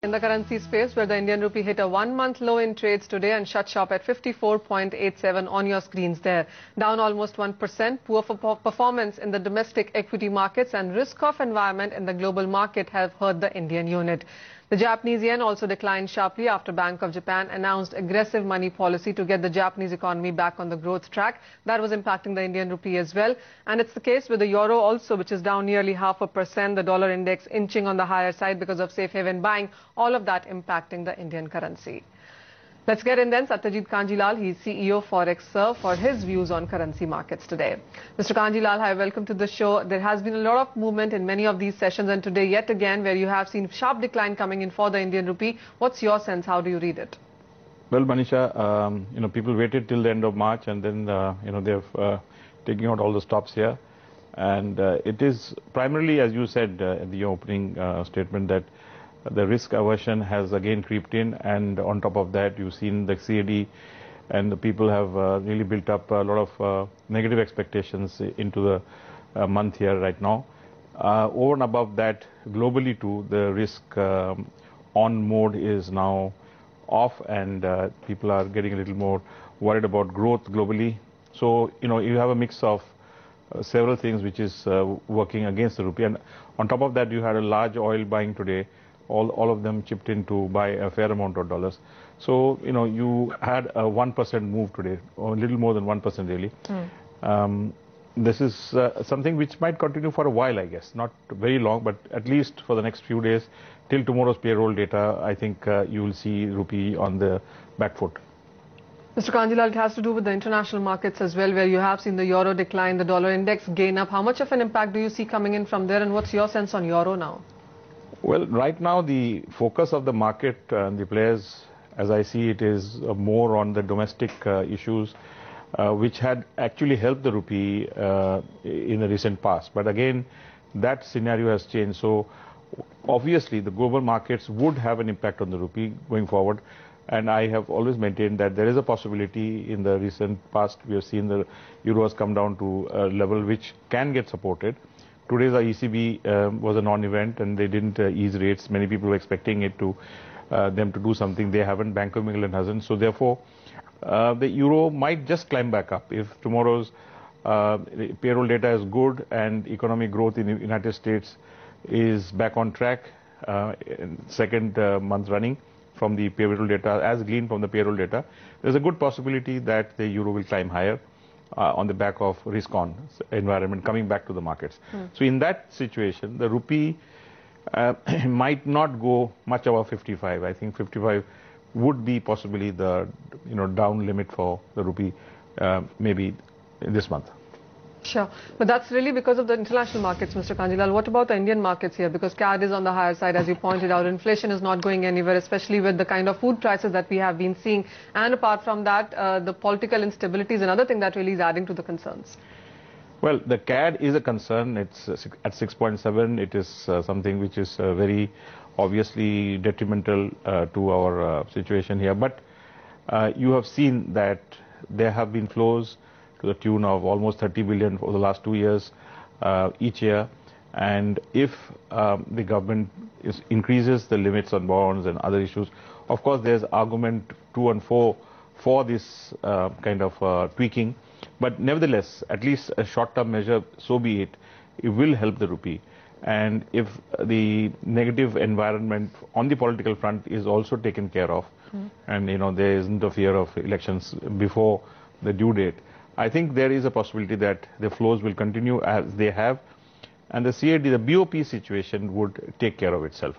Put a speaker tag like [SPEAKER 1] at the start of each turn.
[SPEAKER 1] In the currency space, where the Indian rupee hit a one-month low in trades today and shut shop at 54.87 on your screens there. Down almost 1%. Poor performance in the domestic equity markets and risk-off environment in the global market have hurt the Indian unit. The Japanese yen also declined sharply after Bank of Japan announced aggressive money policy to get the Japanese economy back on the growth track. That was impacting the Indian rupee as well. And it's the case with the euro also, which is down nearly 0.5%. The dollar index inching on the higher side because of safe haven buying. All of that impacting the Indian currency. Let's get in then. Satyajit Kanjilal, he's CEO ForexServe, for his views on currency markets today. Mr. Kanjilal, hi, welcome to the show. There has been a lot of movement in many of these sessions, and today yet again where you have seen sharp decline coming in for the Indian rupee. What's your sense? How do you read it?
[SPEAKER 2] Well, Manisha, people waited till the end of March, and then they've taken out all the stops here, and it is primarily, as you said in the opening statement, that the risk aversion has again creeped in, and on top of that, you've seen the CAD, and the people have really built up a lot of negative expectations into the month here right now. Over and above that, globally too, the risk on mode is now off, and people are getting a little more worried about growth globally. So, you have a mix of several things which is working against the rupee, and on top of that, you had a large oil buying today. All of them chipped in to buy a fair amount of dollars. So, you had a 1% move today, or a little more than 1% really. This is something which might continue for a while, I guess. Not very long, but at least for the next few days, till tomorrow's payroll data, I think you will see rupee on the back foot.
[SPEAKER 1] Mr. Kanjilal, it has to do with the international markets as well, where you have seen the euro decline, the dollar index gain up. How much of an impact do you see coming in from there, and what's your sense on euro now?
[SPEAKER 2] Well, right now the focus of the market and the players, as I see it, is more on the domestic issues, which had actually helped the rupee in the recent past. But again, that scenario has changed. So obviously the global markets would have an impact on the rupee going forward. And I have always maintained that there is a possibility. In the recent past, we have seen the euro has come down to a level which can get supported. Today's ECB was a non-event, and they didn't ease rates. Many people were expecting it to them to do something. They haven't. Bank of England hasn't. So therefore, the euro might just climb back up if tomorrow's payroll data is good and economic growth in the United States is back on track. Second month running from the payroll data, as gleaned from the payroll data, there's a good possibility that the euro will climb higher. On the back of risk-on environment coming back to the markets. So in that situation, the rupee might not go much above 55. I think 55 would be possibly the down limit for the rupee maybe this month.
[SPEAKER 1] Sure. But that's really because of the international markets, Mr. Kanjilal. What about the Indian markets here? Because CAD is on the higher side, as you pointed out. Inflation is not going anywhere, especially with the kind of food prices that we have been seeing. And apart from that, the political instability is another thing that really is adding to the concerns.
[SPEAKER 2] Well, the CAD is a concern. It's at 6.7. It is something which is very obviously detrimental to our situation here. But you have seen that there have been flows to the tune of almost 30 billion for the last 2 years each year. And if the government increases the limits on bonds and other issues, of course there's argument to and for this kind of tweaking. But nevertheless, at least a short-term measure, so be it, it will help the rupee. And if the negative environment on the political front is also taken care of, and there isn't a fear of elections before the due date, I think there is a possibility that the flows will continue as they have, and the CAD, the BOP situation would take care of itself.